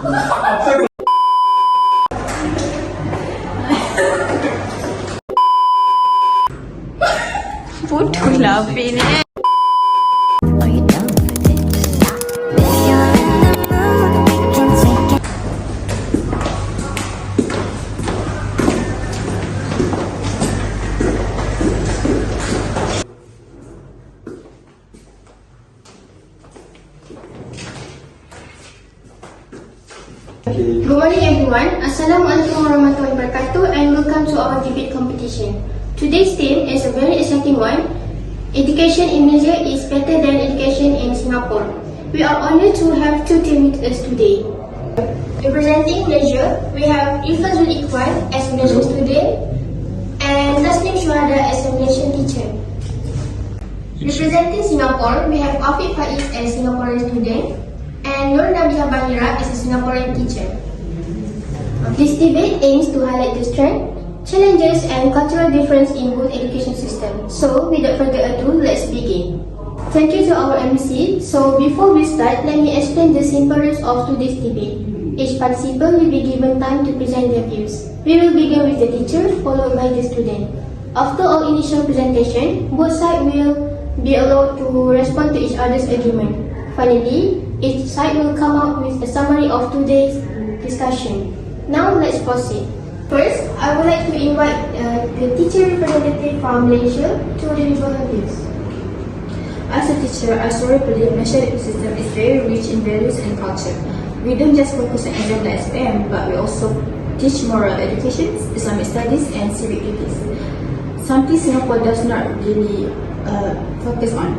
Bodoh lah Apik ni. Good morning everyone. Assalamualaikum warahmatullahi wabarakatuh and welcome to our debate competition. Today's theme is a very exciting one. Education in Malaysia is better than education in Singapore. We are honored to have two teams with us today. Representing Malaysia, we have Ifazul Iqbal as a Malaysian student and Tasnim Shuhada as a Malaysian teacher. Representing Singapore, we have Afiq Faiz as a Singaporean student and Nur Nabiha Bahira as a Singaporean teacher. This debate aims to highlight the strength, challenges and cultural difference in both education systems. So, without further ado, let's begin. Thank you to our MC. So, before we start, let me explain the simple rules of today's debate. Each participant will be given time to present their views. We will begin with the teacher, followed by the student. After all initial presentation, both sides will be allowed to respond to each other's argument. Finally, each side will come up with a summary of today's discussion. Now, let's proceed. First, I would like to invite the teacher representative from Malaysia to deliver her views. As a teacher, I strongly believe Malaysian education system is very rich in values and culture. We don't just focus on exam like SPM, but we also teach moral education, Islamic studies, and civic duties. Something Singapore does not really focus on.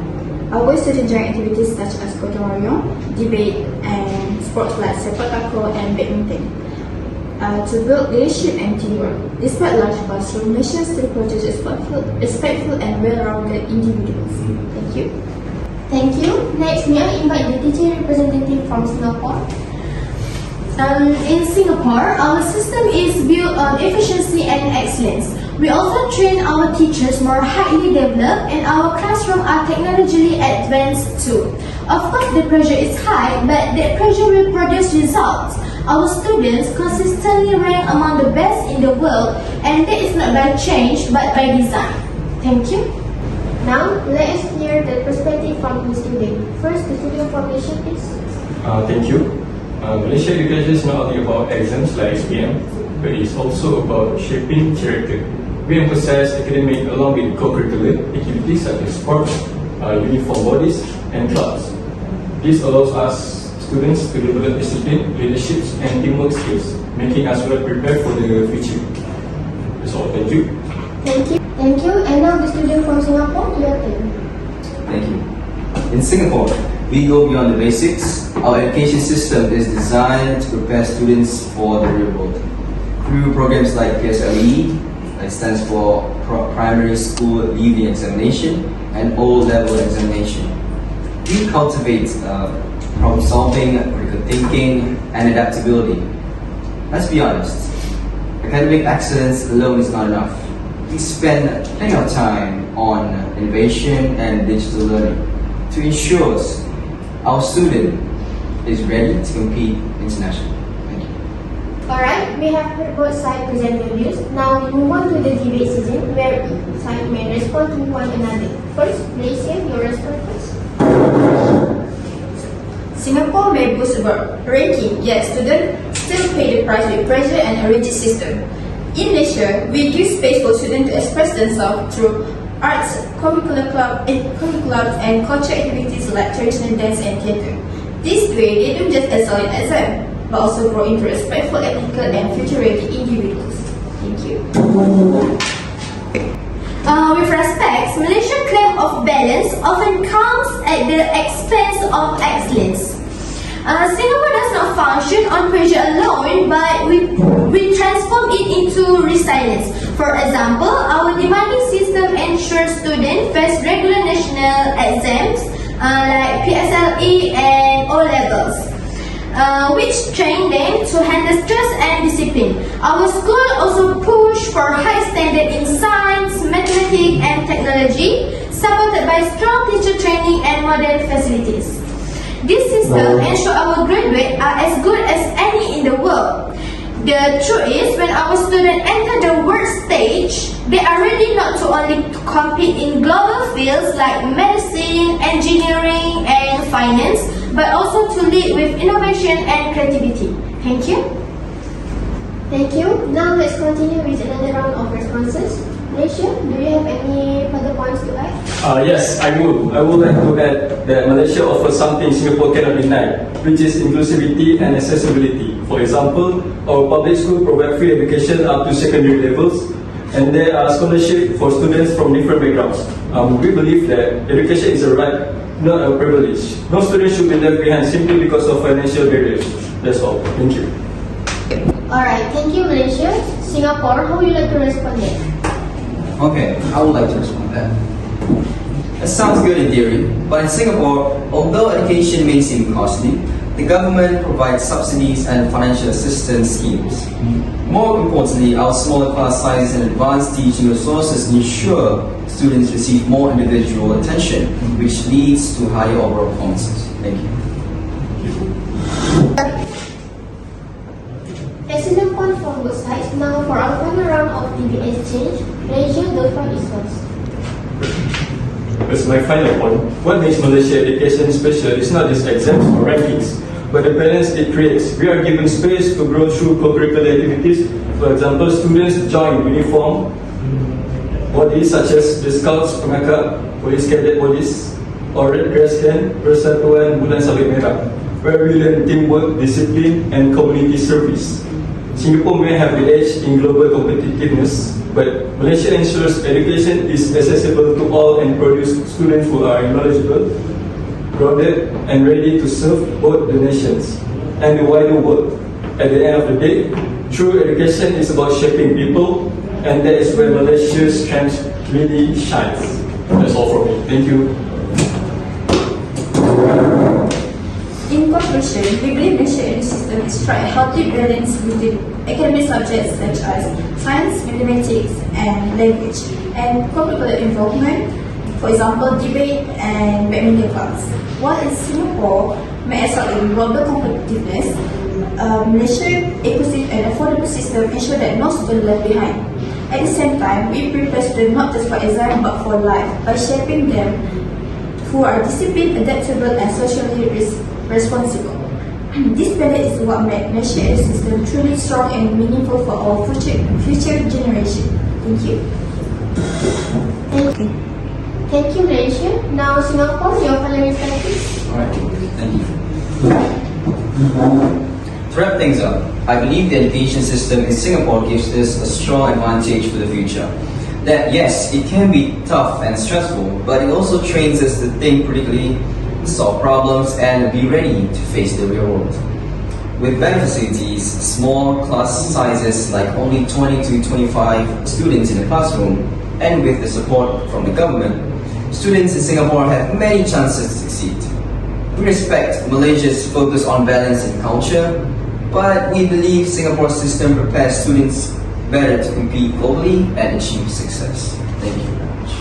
Our students join activities such as gotong royong, debate, and sports like sepak takraw and badminton to build leadership and teamwork. Despite large classroom, Malaysia still produces respectful and well-rounded individuals. Thank you. Thank you. Next, may I invite the teacher representative from Singapore? In Singapore, our system is built on efficiency and excellence. We also train our teachers more highly developed and our classrooms are technologically advanced too. Of course, the pressure is high, but that pressure will produce results. Our students consistently rank among the best in the world, and that is not by change but by design. Thank you. Now, let us hear the perspective from the student. First, the student from Malaysia, please. Thank you. Malaysia education is not only about exams like SPM, but it's also about shaping character. We emphasize academic along with co-curricular activities such as sports, uniform bodies, and clubs. This allows us students to develop discipline, leadership, and teamwork skills, making us well prepared for the future. That's all. Thank you. Thank you. Thank you. And now the student from Singapore, your turn. Thank you. In Singapore, we go beyond the basics. Our education system is designed to prepare students for the real world. Through programs like PSLE, that stands for Primary School Leaving Examination, and O-Level Examination, we cultivate problem solving, critical thinking, and adaptability. Let's be honest, academic excellence alone is not enough. We spend plenty of time on innovation and digital learning to ensure our student is ready to compete internationally. Thank you. Alright, we have heard both sides present their views. Now we move on to the debate season where each side may respond to one another. First, Malaysia, your response first. Singapore may boast about ranking, yet students still pay the price with pressure and a rigid system. In Malaysia, we give space for students to express themselves through arts, curriculum and culture activities like traditional dance and theatre. This way, they don't just excel in exam, but also grow into respectful, ethical and future-ready individuals. Thank you. With respect, Malaysia's claim of balance often comes at the expense of excellence. Singapore does not function on pressure alone, but we transform it into resilience. For example, our demanding system ensures students face regular national exams like PSLE and O-levels, which train them to handle stress and discipline. Our school also push for high standard in science, mathematics and technology, supported by strong teacher training and modern facilities. This system ensures our graduates are as good as any in the world. The truth is, when our students enter the work stage, they are ready not to only compete in global fields like medicine, engineering, and finance, but also to lead with innovation and creativity. Thank you. Thank you. Now let's continue with another round of responses. Malaysia, do you have any further points to add? Yes, I would. I would like to add that Malaysia offers something Singapore cannot deny, which is inclusivity and accessibility. For example, our public school provide free education up to secondary levels, and there are scholarships for students from different backgrounds. We believe that education is a right, not a privilege. No student should be left behind simply because of financial barriers. That's all. Thank you. Alright, thank you Malaysia. Singapore, how would you like to respond next? Okay, I would like to respond to that. It sounds good in theory, but in Singapore, although education may seem costly, the government provides subsidies and financial assistance schemes. More importantly, our smaller class sizes and advanced teaching resources ensure students receive more individual attention, which leads to higher overall performances. Thank you. Excellent point from both sides. Now for our final round of debate exchange, Malaysia, the floor is yours. As my final point, what makes Malaysia education special is not just exams or rankings, but the balance it creates. We are given space to grow through co-curricular activities. For example, students join uniform bodies such as the Scouts Pengakap, Police Cadet Police, or Red Crescent, Persatuan Bulan Sabit Merah, where we learn teamwork, discipline, and community service. Singapore may have the edge in global competitiveness, but Malaysia ensures education is accessible to all and produce students who are knowledgeable, grounded, and ready to serve both the nations and the wider world. At the end of the day, true education is about shaping people, and that is where Malaysia's strength really shines. That's all from me. Thank you. In conclusion, we believe the education system is strike a healthy balance between academic subjects such as science, mathematics, and language, and co-curricular involvement, for example, debate and badminton clubs. While in Singapore may excel in global competitiveness, Malaysia's inclusive and affordable system ensure that no student left behind. At the same time, we prepare students not just for exam but for life by shaping them who are disciplined, adaptable, and socially responsible. This balance is what makes Malaysia's system truly strong and meaningful for our future generation. Thank you. Thank you Malaysia. Now Singapore, your final reply please. Alright, thank you. To wrap things up, I believe the education system in Singapore gives us a strong advantage for the future. That yes, it can be tough and stressful, but it also trains us to think critically, solve problems, and be ready to face the real world. With better facilities, small class sizes like only 20 to 25 students in a classroom, and with the support from the government, students in Singapore have many chances to succeed. We respect Malaysia's focus on balance in culture, but we believe Singapore's system prepares students better to compete globally and achieve success. Thank you very much.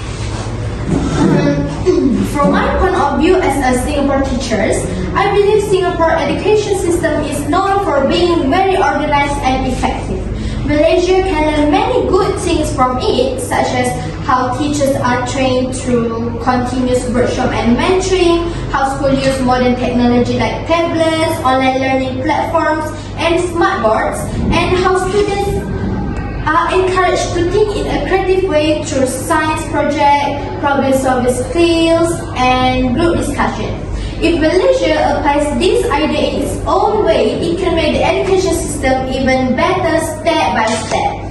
From my point of view as a Singapore teacher, I believe Singapore education system is known for being very organized and effective. Malaysia can learn many good things from it, such as how teachers are trained through continuous workshop and mentoring, how schools use modern technology like tablets, online learning platforms, and smartboards, and how students are encouraged to think in a creative way through science project, problem-solving skills, and group discussion. If Malaysia applies this idea in its own way, it can make the education system even better step by step.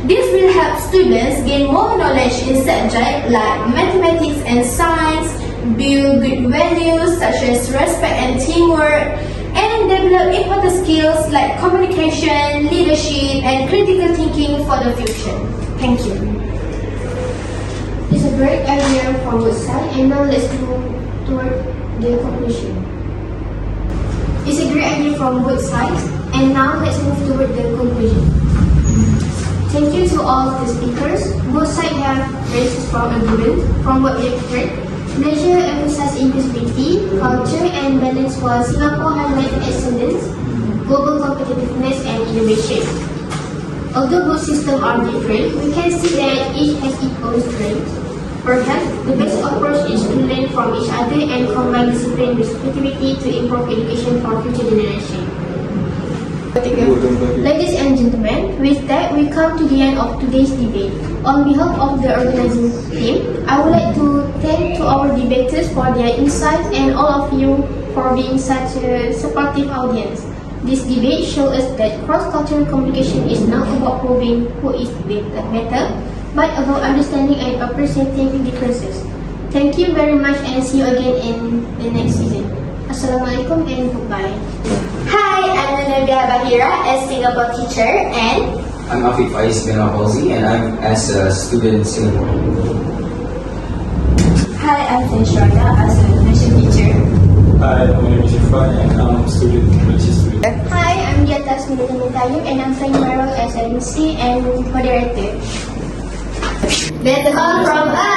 This will help students gain more knowledge in subjects like mathematics and science, build good values such as respect and teamwork, and develop important skills like communication, leadership, and critical thinking for the future. Thank you. It's a great idea from both sides, and now let's move toward the conclusion. It's a great idea from both sides, and now let's move toward the conclusion. Thank you to all the speakers. Both sides have raised strong arguments from what we have heard. Malaysia emphasizes inclusivity, culture, and balance, while Singapore highlights excellence, global competitiveness, and innovation. Although both systems are different, we can see that each has its own strengths. Perhaps the best approach is to learn from each other and combine discipline with creativity to improve education for future generations. Ladies and gentlemen, with that we come to the end of today's debate. On behalf of the organizing team, I would like to thank to our debaters for their insights and all of you for being such a supportive audience. This debate shows us that cross-cultural communication is not about proving who is better, but about understanding and appreciating differences. Thank you very much and see you again in the next season. Assalamualaikum and goodbye. Hi, I'm Nabia Bahira as Singapore teacher and I'm Afiq Faiz bin Fauzi, and I'm as a student in Singapore. Hi, I'm Fenshraga as a Malaysian teacher. Hi, my name is Irfan and I'm a student, Malaysia student. Hi, I'm Diatas Minutayu and I'm playing my role as MC and moderator. better come from us.